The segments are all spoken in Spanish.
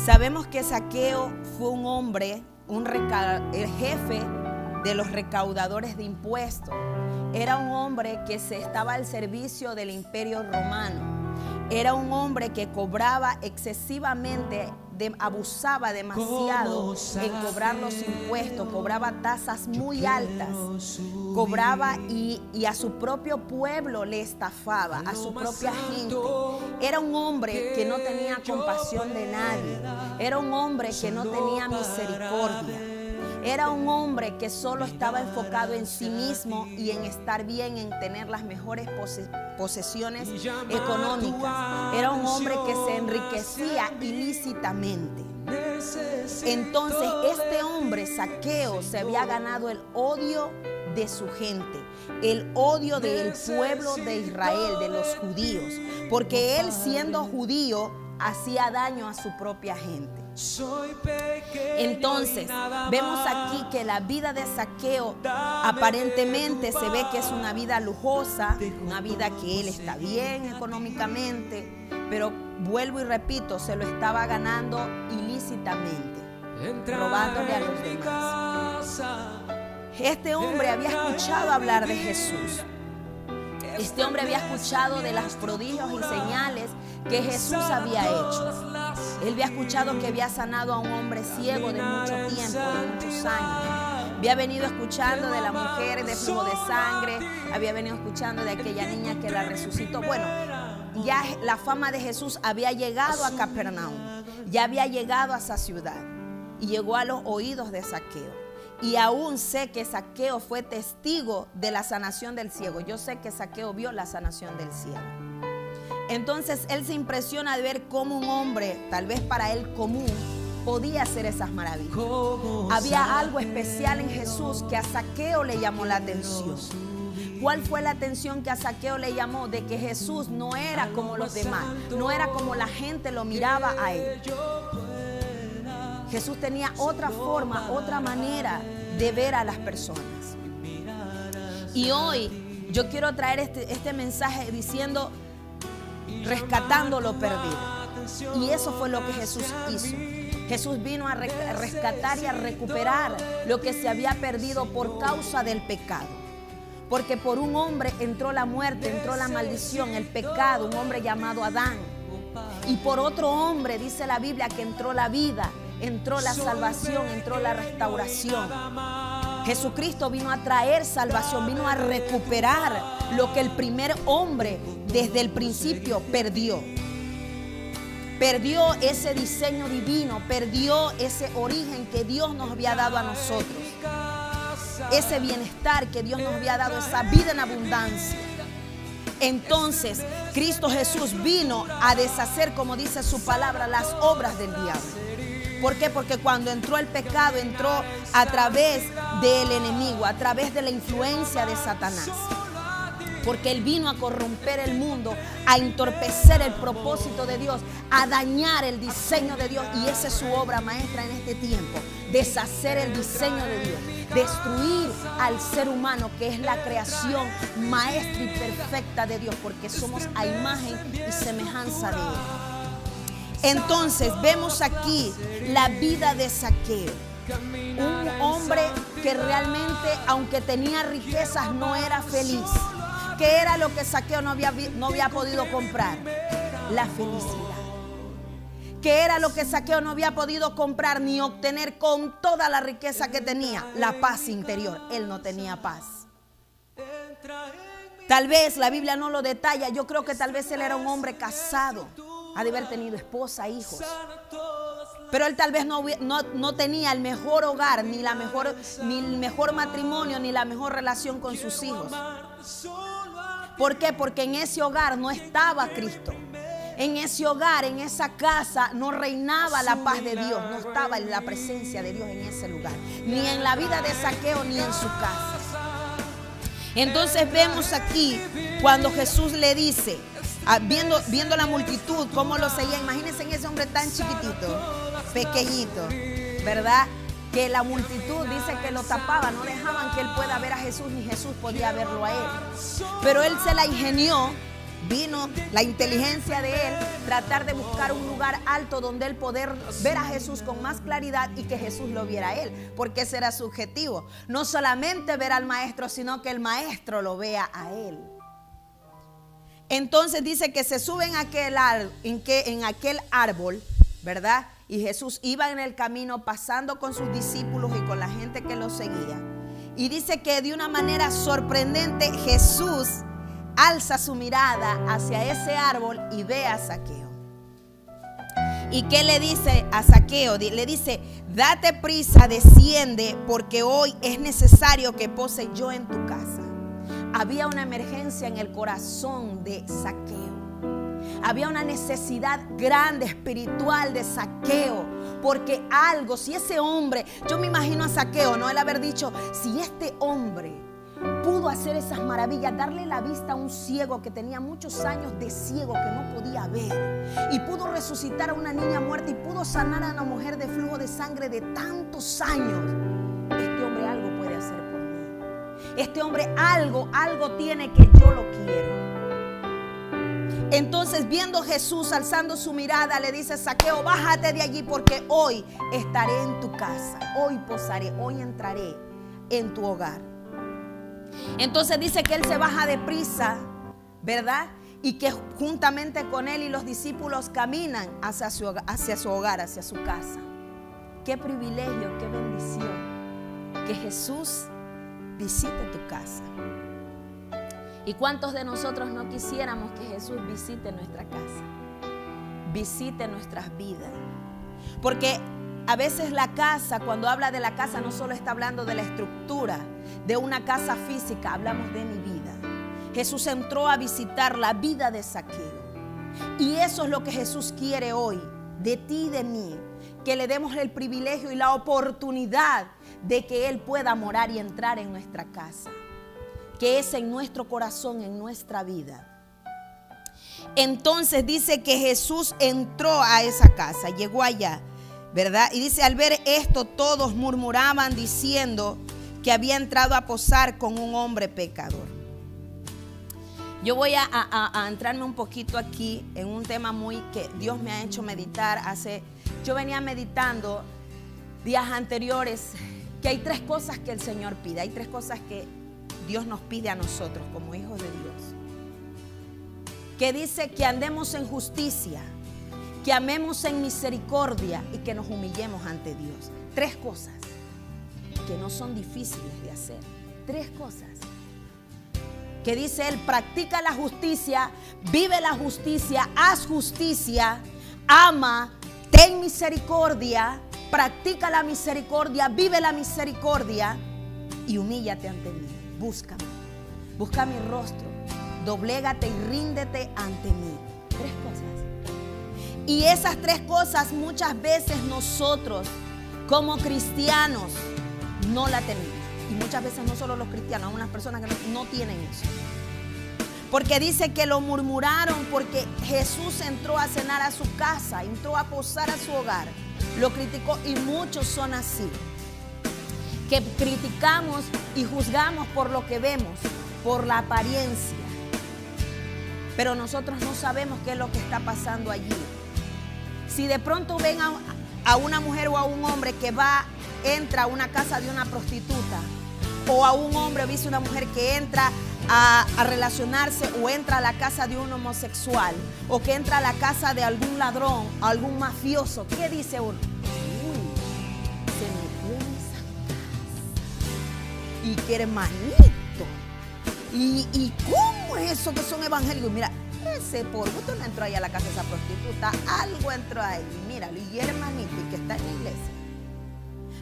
Sabemos que Zaqueo fue un hombre, el jefe de los recaudadores de impuestos. Era un hombre que estaba al servicio del Imperio Romano. Era un hombre que cobraba excesivamente, abusaba demasiado en cobrar los impuestos, cobraba tasas muy altas, cobraba y a su propio pueblo le estafaba, a su propia gente. Era un hombre que no tenía compasión de nadie, era un hombre que no tenía misericordia. Era un hombre que solo estaba enfocado en sí mismo y en estar bien, en tener las mejores posesiones económicas. Era un hombre que se enriquecía ilícitamente. Entonces, este hombre, Zaqueo, se había ganado el odio de su gente, el odio del pueblo de Israel, de los judíos, porque él, siendo judío, hacía daño a su propia gente. Entonces, vemos aquí que la vida de Zaqueo aparentemente se ve que es una vida lujosa, una vida que él está bien económicamente, pero vuelvo y repito, se lo estaba ganando ilícitamente, robándole a los demás. Este hombre había escuchado hablar de Jesús. Este hombre había escuchado de los prodigios y señales que Jesús había hecho. Él había escuchado que había sanado a un hombre ciego de mucho tiempo, de muchos años. Había venido escuchando de la mujer de flujo de sangre. Había venido escuchando de aquella niña que la resucitó. Bueno, ya la fama de Jesús había llegado a Capernaum. Ya había llegado a esa ciudad. Y llegó a los oídos de Zaqueo. Y aún sé que Zaqueo fue testigo de la sanación del ciego. Yo sé que Zaqueo vio la sanación del ciego. Entonces él se impresiona de ver cómo un hombre, tal vez para él común, podía hacer esas maravillas. Había algo especial en Jesús que a Zaqueo le llamó la atención. ¿Cuál fue la atención que a Zaqueo le llamó? De que Jesús no era como los demás, no era como la gente lo miraba a él. Jesús tenía otra forma, otra manera de ver a las personas. Y hoy yo quiero traer este mensaje diciendo, rescatando lo perdido. Y eso fue lo que Jesús hizo. Jesús vino a rescatar y a recuperar lo que se había perdido por causa del pecado. Porque por un hombre entró la muerte, entró la maldición, el pecado, un hombre llamado Adán. Y por otro hombre, dice la Biblia, que entró la vida, entró la salvación, entró la restauración. Jesucristo vino a traer salvación, vino a recuperar lo que el primer hombre desde el principio perdió. Perdió ese diseño divino, perdió ese origen que Dios nos había dado a nosotros. Ese bienestar que Dios nos había dado, esa vida en abundancia. Entonces, Cristo Jesús vino a deshacer, como dice su palabra, las obras del diablo. ¿Por qué? Porque cuando entró el pecado, entró a través del enemigo, a través de la influencia de Satanás. Porque Él vino a corromper el mundo, a entorpecer el propósito de Dios, a dañar el diseño de Dios. Y esa es su obra maestra en este tiempo, deshacer el diseño de Dios, destruir al ser humano, que es la creación maestra y perfecta de Dios, porque somos a imagen y semejanza de Él. Entonces vemos aquí la vida de Zaqueo, un hombre que realmente, aunque tenía riquezas, no era feliz. ¿Qué era lo que Zaqueo no había podido comprar? La felicidad. ¿Qué era lo que Zaqueo no había podido comprar ni obtener con toda la riqueza que tenía? La paz interior. Él no tenía paz. Tal vez la Biblia no lo detalla. Yo creo que tal vez él era un hombre casado. Ha de haber tenido esposa, hijos. Pero él tal vez no tenía el mejor hogar, ni el mejor matrimonio, ni la mejor relación con sus hijos. ¿Por qué? Porque en ese hogar no estaba Cristo. En ese hogar, en esa casa, no reinaba la paz de Dios. No estaba la presencia de Dios en ese lugar. Ni en la vida de Zaqueo, ni en su casa. Entonces vemos aquí cuando Jesús le dice, viendo la multitud, cómo lo seguía. Imagínense en ese hombre tan chiquitito, pequeñito, ¿verdad? Que la multitud dice que lo tapaba, no dejaban que él pueda ver a Jesús, ni Jesús podía verlo a él. Pero él se la ingenió vino la inteligencia de él, tratar de buscar un lugar alto donde él poder ver a Jesús con más claridad y que Jesús lo viera a él, porque ese era su objetivo. No solamente ver al maestro, sino que el maestro lo vea a él. Entonces dice que se sube en aquel árbol, ¿verdad? Y Jesús iba en el camino pasando con sus discípulos y con la gente que lo seguía. Y dice que de una manera sorprendente Jesús alza su mirada hacia ese árbol y ve a Zaqueo. ¿Y qué le dice a Zaqueo? Le dice: date prisa, desciende, porque hoy es necesario que pose yo en tu casa. Había una emergencia en el corazón de Zaqueo. Había una necesidad grande espiritual de Zaqueo, porque algo, si ese hombre, yo me imagino a Zaqueo, ¿no? Él haber dicho: si este hombre pudo hacer esas maravillas, darle la vista a un ciego que tenía muchos años de ciego, que no podía ver, y pudo resucitar a una niña muerta, y pudo sanar a una mujer de flujo de sangre de tantos años, este hombre algo puede hacer por mí. Este hombre algo tiene que yo lo quiero. Entonces, viendo Jesús alzando su mirada, le dice: Zaqueo, bájate de allí, porque hoy estaré en tu casa, hoy posaré, hoy entraré en tu hogar. Entonces dice que él se baja deprisa, ¿verdad? Y que juntamente con él y los discípulos caminan hacia su hogar, hacia su casa. Qué privilegio, qué bendición que Jesús visite tu casa. ¿Y cuántos de nosotros no quisiéramos que Jesús visite nuestra casa? Visite nuestras vidas. Porque a veces la casa, cuando habla de la casa, no solo está hablando de la estructura de una casa física, hablamos de mi vida. Jesús entró a visitar la vida de Zaqueo. Y eso es lo que Jesús quiere hoy, de ti y de mí, que le demos el privilegio y la oportunidad de que Él pueda morar y entrar en nuestra casa, que es en nuestro corazón, en nuestra vida. Entonces dice que Jesús entró a esa casa, llegó allá, ¿verdad? Y dice: al ver esto, todos murmuraban diciendo que había entrado a posar con un hombre pecador. Yo voy a entrarme un poquito aquí en un tema muy que Dios me ha hecho meditar. Yo venía meditando días anteriores que hay 3 cosas que el Señor pide. Hay 3 cosas que Dios nos pide a nosotros como hijos de Dios. Que dice que andemos en justicia, que amemos en misericordia y que nos humillemos ante Dios. 3 cosas que no son difíciles de hacer. 3 cosas. Que dice Él: practica la justicia, vive la justicia, haz justicia, ama, ten misericordia, practica la misericordia, vive la misericordia y humíllate ante mí. Búscame, busca mi rostro, doblégate y ríndete ante mí. 3 cosas. Y esas 3 cosas muchas veces nosotros como cristianos no la tenemos. Y muchas veces no solo los cristianos, hay unas personas que no tienen eso. Porque dice que lo murmuraron porque Jesús entró a cenar a su casa, entró a posar a su hogar. Lo criticó, y muchos son así, que criticamos y juzgamos por lo que vemos, por la apariencia. Pero nosotros no sabemos qué es lo que está pasando allí. Si de pronto ven a una mujer o a un hombre que entra a una casa de una prostituta, o a un hombre o dice una mujer que entra a relacionarse, o entra a la casa de un homosexual, o que entra a la casa de algún ladrón, algún mafioso, ¿qué dice uno? Uy, se metió en esa casa. Y que hermanito. ¿Y cómo es eso que son evangélicos? Mira, ese por gusto no entró ahí a la casa de esa prostituta, algo entró ahí, míralo, y hermanito, y que está en la iglesia.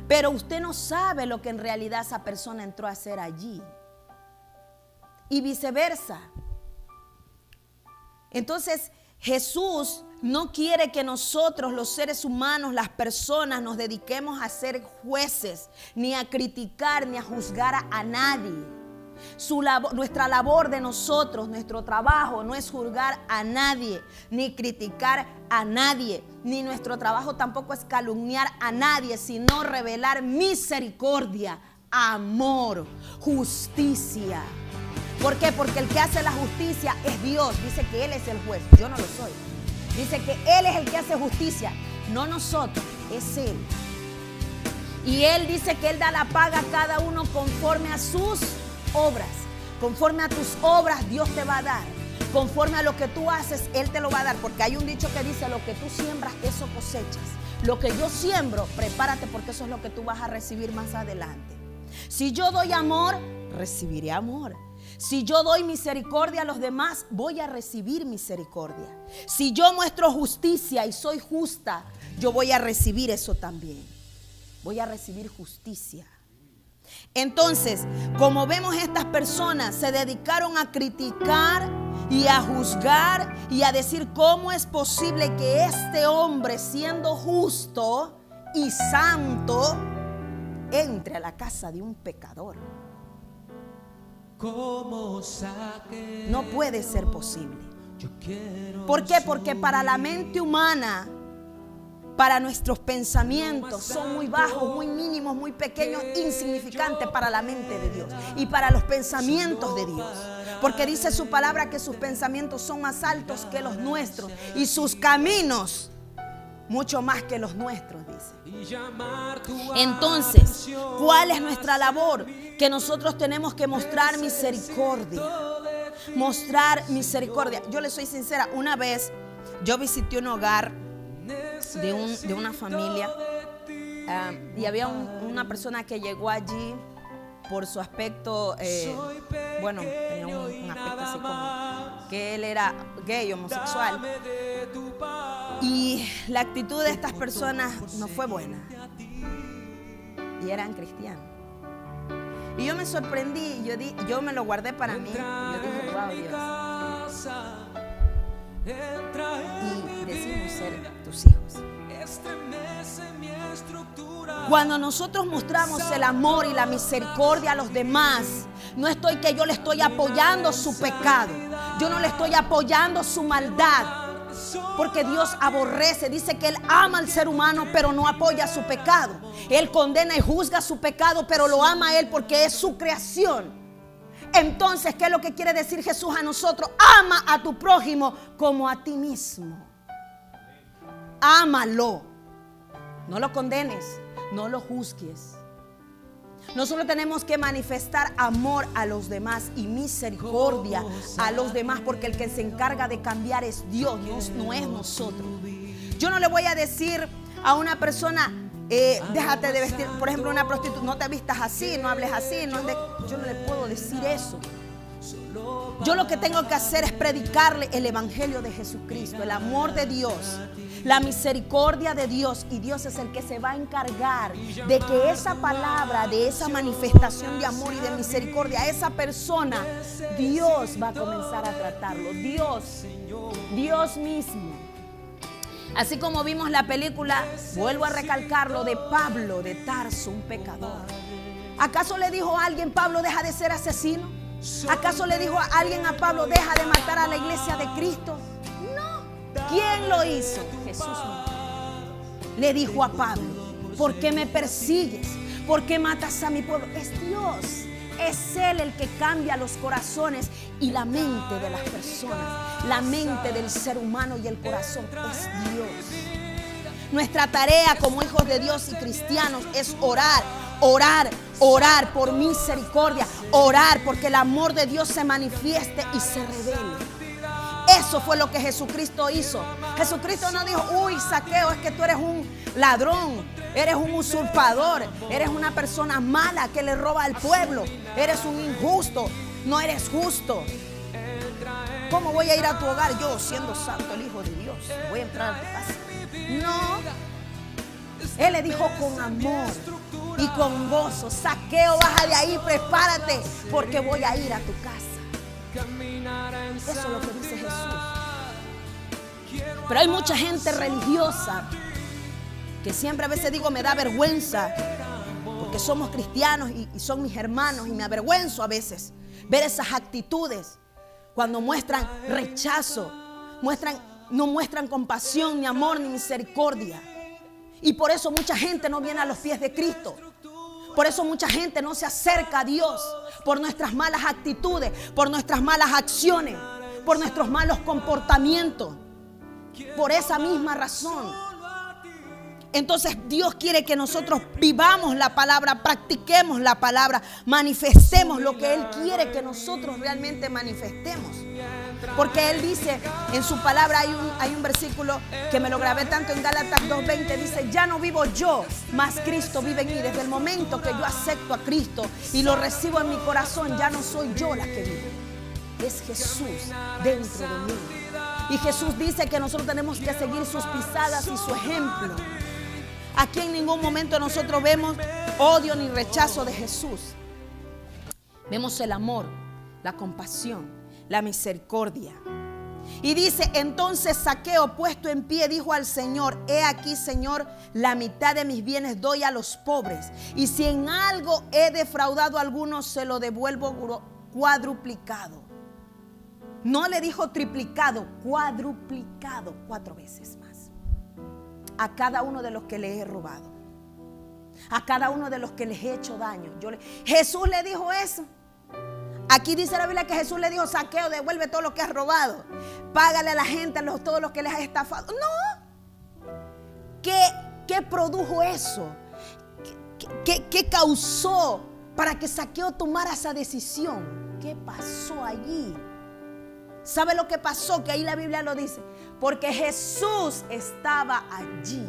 Pero usted no sabe lo que en realidad esa persona entró a hacer allí. Y viceversa. Entonces, Jesús no quiere que nosotros, los seres humanos, las personas, nos dediquemos a ser jueces, ni a criticar, ni a juzgar a nadie. Nuestra labor de nosotros, nuestro trabajo no es juzgar a nadie, ni criticar a nadie, ni nuestro trabajo tampoco es calumniar a nadie, sino revelar misericordia, amor, justicia. ¿Por qué? Porque el que hace la justicia es Dios. Dice que Él es el juez, yo no lo soy. Dice que Él es el que hace justicia, no nosotros, es Él. Y Él dice que Él da la paga a cada uno conforme a sus obras. Conforme a tus obras Dios te va a dar. Conforme a lo que tú haces, Él te lo va a dar. Porque hay un dicho que dice, lo que tú siembras, eso cosechas. Lo que yo siembro, prepárate porque eso es lo que tú vas a recibir más adelante. Si yo doy amor, recibiré amor. Si yo doy misericordia a los demás, voy a recibir misericordia. Si yo muestro justicia y soy justa, yo voy a recibir eso también. Voy a recibir justicia. Entonces, como vemos, estas personas se dedicaron a criticar y a juzgar y a decir cómo es posible que este hombre, siendo justo y santo, entre a la casa de un pecador. No puede ser posible. ¿Por qué? Porque para la mente humana, para nuestros pensamientos, son muy bajos, muy mínimos, muy pequeños, insignificantes para la mente de Dios y para los pensamientos de Dios. Porque dice su palabra que sus pensamientos son más altos que los nuestros y sus caminos mucho más que los nuestros, dice. Entonces, ¿cuál es nuestra labor? Que nosotros tenemos que mostrar misericordia. Mostrar misericordia. Yo le soy sincera, una vez yo visité un hogar de una familia y había una persona que llegó allí por su aspecto, bueno, tenía un aspecto así como que él era gay, homosexual. Y la actitud de estas personas no fue buena. Y eran cristianos. Y yo me sorprendí, yo me lo guardé para mí. Yo dije, wow, Dios. Y decimos ser tus hijos. Cuando nosotros mostramos el amor y la misericordia a los demás, no estoy que yo le estoy apoyando su pecado. Yo no le estoy apoyando su maldad. Porque Dios aborrece, dice que Él ama al ser humano, pero no apoya su pecado. Él condena y juzga su pecado, pero lo ama a Él porque es su creación. Entonces, ¿qué es lo que quiere decir Jesús a nosotros? Ama a tu prójimo como a ti mismo. Ámalo. No lo condenes, no lo juzgues. Nosotros tenemos que manifestar amor a los demás y misericordia a los demás, porque el que se encarga de cambiar es Dios, no es nosotros. Yo no le voy a decir a una persona, déjate de vestir, por ejemplo, una prostituta, no te vistas así, no hables así, yo no le puedo decir eso. Yo lo que tengo que hacer es predicarle el evangelio de Jesucristo, el amor de Dios, la misericordia de Dios, y Dios es el que se va a encargar de que esa palabra, de esa manifestación de amor y de misericordia a esa persona, Dios va a comenzar a tratarlo. Dios mismo. Así como vimos la película, vuelvo a recalcarlo, de Pablo de Tarso, un pecador. ¿Acaso le dijo a alguien, Pablo, deja de ser asesino? ¿Acaso le dijo a alguien a Pablo, deja de matar a la iglesia de Cristo? No. ¿Quién lo hizo? Jesús mismo. Le dijo a Pablo, ¿por qué me persigues? ¿Por qué matas a mi pueblo? Es Dios. Es Él el que cambia los corazones y la mente de las personas. La mente del ser humano y el corazón es Dios. Nuestra tarea como hijos de Dios y cristianos es orar por misericordia, orar porque el amor de Dios se manifieste y se revele. Eso fue lo que Jesucristo hizo. Jesucristo no dijo, uy, Zaqueo, es que tú eres un ladrón, eres un usurpador, eres una persona mala que le roba al pueblo, eres un injusto, no eres justo. ¿Cómo voy a ir a tu hogar yo, siendo santo, el Hijo de Dios? Voy a entrar a tu casa. No. Él le dijo con amor y con gozo, Zaqueo, baja de ahí, prepárate, porque voy a ir a tu casa. Eso es lo que dice Jesús. Pero hay mucha gente religiosa que siempre a veces digo, me da vergüenza, porque somos cristianos y son mis hermanos, y me avergüenzo a veces ver esas actitudes cuando muestran rechazo, no muestran compasión, ni amor, ni misericordia. Y por eso mucha gente no viene a los pies de Cristo, Por eso mucha gente no se acerca a Dios, por nuestras malas actitudes, por nuestras malas acciones, por nuestros malos comportamientos. Por esa misma razón. Entonces Dios quiere que nosotros vivamos la palabra, practiquemos la palabra, manifestemos lo que Él quiere que nosotros realmente manifestemos. Porque Él dice en su palabra, hay un versículo que me lo grabé tanto en Gálatas 2:20, dice: ya no vivo yo, mas Cristo vive en mí. Desde el momento que yo acepto a Cristo y lo recibo en mi corazón, ya no soy yo la que vive, es Jesús dentro de mí. Y Jesús dice que nosotros tenemos que seguir sus pisadas y su ejemplo. Aquí en ningún momento nosotros vemos odio ni rechazo de Jesús. Vemos el amor, la compasión, la misericordia. Y dice: entonces Zaqueo, puesto en pie, dijo al Señor: he aquí, Señor, la mitad de mis bienes doy a los pobres, y si en algo he defraudado a algunos, se lo devuelvo cuadruplicado. No le dijo triplicado, cuadruplicado, 4 veces más. A cada uno de los que les he robado, a cada uno de los que les he hecho daño. Jesús le dijo eso. Aquí dice la Biblia que Jesús le dijo: Zaqueo, devuelve todo lo que has robado, págale a la gente todo lo que les has estafado. No. ¿Qué produjo eso? ¿Qué causó para que Zaqueo tomara esa decisión? ¿Qué pasó allí? ¿Sabe lo que pasó? Que ahí la Biblia lo dice. Porque Jesús estaba allí.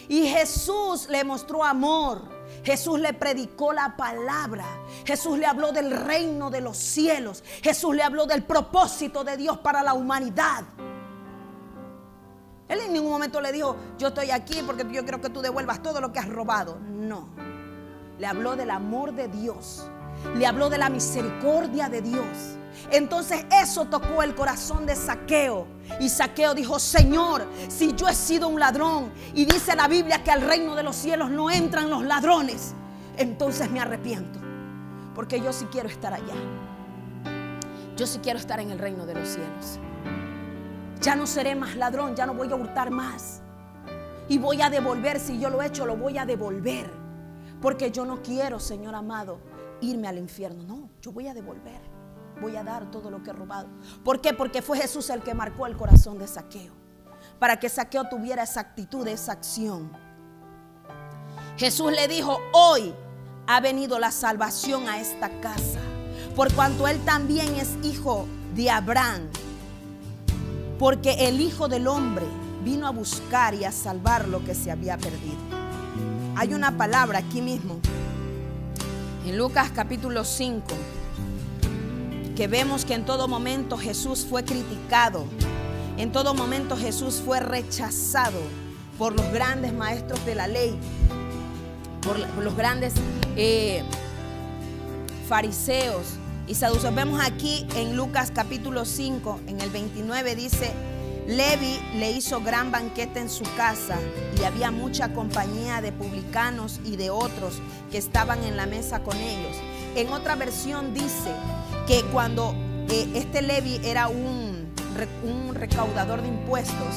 Y Jesús le mostró amor. Jesús le predicó la palabra. Jesús le habló del reino de los cielos. Jesús le habló del propósito de Dios para la humanidad. Él en ningún momento le dijo: yo estoy aquí porque yo quiero que tú devuelvas todo lo que has robado. No. Le habló del amor de Dios. Le habló de la misericordia de Dios. Entonces eso tocó el corazón de Zaqueo. Y Zaqueo dijo: Señor, si yo he sido un ladrón, y dice la Biblia que al reino de los cielos no entran los ladrones, entonces me arrepiento, porque yo sí quiero estar allá. Yo sí quiero estar en el reino de los cielos. Ya no seré más ladrón, ya no voy a hurtar más. Y voy a devolver, si yo lo he hecho, lo voy a devolver. Porque yo no quiero, Señor amado, irme al infierno. No, yo voy a devolver. Voy a dar todo lo que he robado. ¿Por qué? Porque fue Jesús el que marcó el corazón de Zaqueo, para que Zaqueo tuviera esa actitud, esa acción. Jesús le dijo: hoy ha venido la salvación a esta casa, por cuanto él también es hijo de Abraham. Porque el Hijo del Hombre vino a buscar y a salvar lo que se había perdido. Hay una palabra aquí mismo, en Lucas capítulo 5, que vemos que en todo momento Jesús fue criticado. En todo momento Jesús fue rechazado por los grandes maestros de la ley, por los grandes fariseos y saduceos. Vemos aquí en Lucas capítulo 5, en el 29, dice: Levi le hizo gran banquete en su casa, y había mucha compañía de publicanos y de otros que estaban en la mesa con ellos. En otra versión dice que cuando este Levi era un recaudador de impuestos,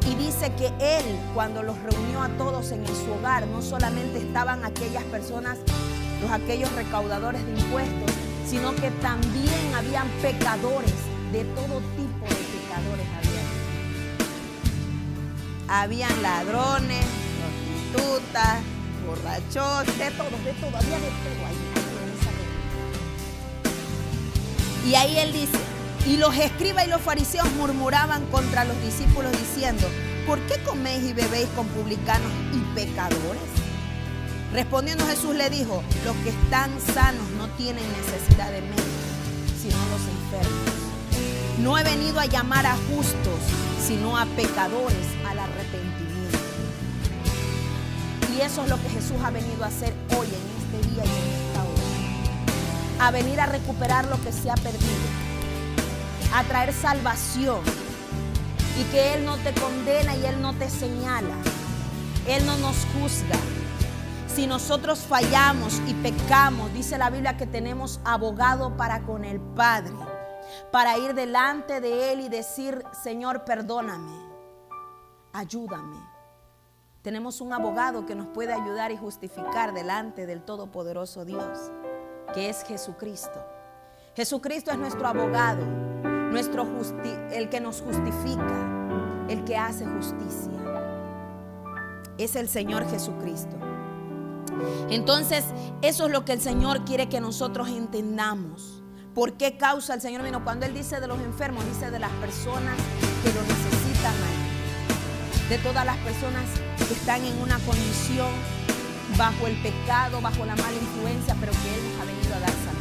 y dice que él, cuando los reunió a todos en su hogar, no solamente estaban aquellas personas, aquellos recaudadores de impuestos, sino que también habían pecadores, de todo tipo de pecadores habían ladrones, prostitutas, borrachos, de todo, había de todo ahí. Y ahí él dice: y los escribas y los fariseos murmuraban contra los discípulos diciendo: ¿por qué coméis y bebéis con publicanos y pecadores? Respondiendo Jesús le dijo: los que están sanos no tienen necesidad de médico, sino los enfermos. No he venido a llamar a justos, sino a pecadores al arrepentimiento. Y eso es lo que Jesús ha venido a hacer hoy, en este día y en esta hora. A venir a recuperar lo que se ha perdido, a traer salvación, y que Él no te condena y Él no te señala. Él no nos juzga. Si nosotros fallamos y pecamos, dice la Biblia que tenemos abogado para con el Padre, para ir delante de Él y decir: Señor, perdóname, ayúdame. Tenemos un abogado que nos puede ayudar y justificar delante del Todopoderoso Dios, que es Jesucristo. Jesucristo es nuestro abogado, el que nos justifica, el que hace justicia. Es el Señor Jesucristo. Entonces, eso es lo que el Señor quiere que nosotros entendamos. ¿Por qué causa el Señor vino? Cuando Él dice de los enfermos, dice de las personas que lo necesitan ahí, de todas las personas que están en una condición bajo el pecado, bajo la mala influencia, pero que Él nos ha venido a dar salvación.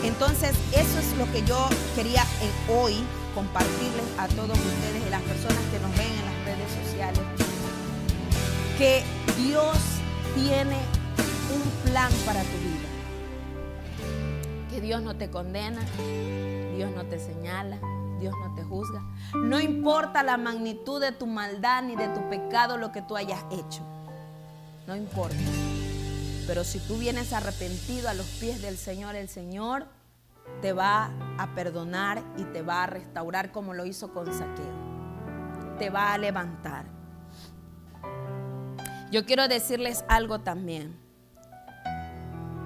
Entonces, eso es lo que yo quería hoy compartirles a todos ustedes y las personas que nos ven en las redes sociales, que Dios tiene un plan para tu vida, que Dios no te condena, Dios no te señala, Dios no te juzga. No importa la magnitud de tu maldad ni de tu pecado, lo que tú hayas hecho, no importa. Pero si tú vienes arrepentido a los pies del Señor, el Señor te va a perdonar y te va a restaurar como lo hizo con Zaqueo. Te va a levantar. Yo quiero decirles algo también.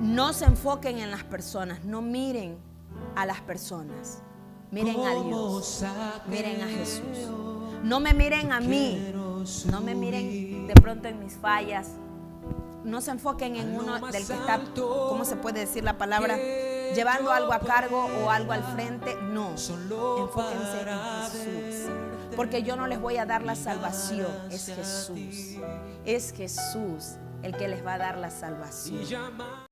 No se enfoquen en las personas, no miren a las personas. Miren a Dios, miren a Jesús. No me miren a mí, no me miren de pronto en mis fallas. No se enfoquen en uno del que está, ¿cómo se puede decir la palabra? Llevando algo a cargo o algo al frente. No, enfóquense en Jesús. Porque yo no les voy a dar la salvación, es Jesús. Es Jesús el que les va a dar la salvación.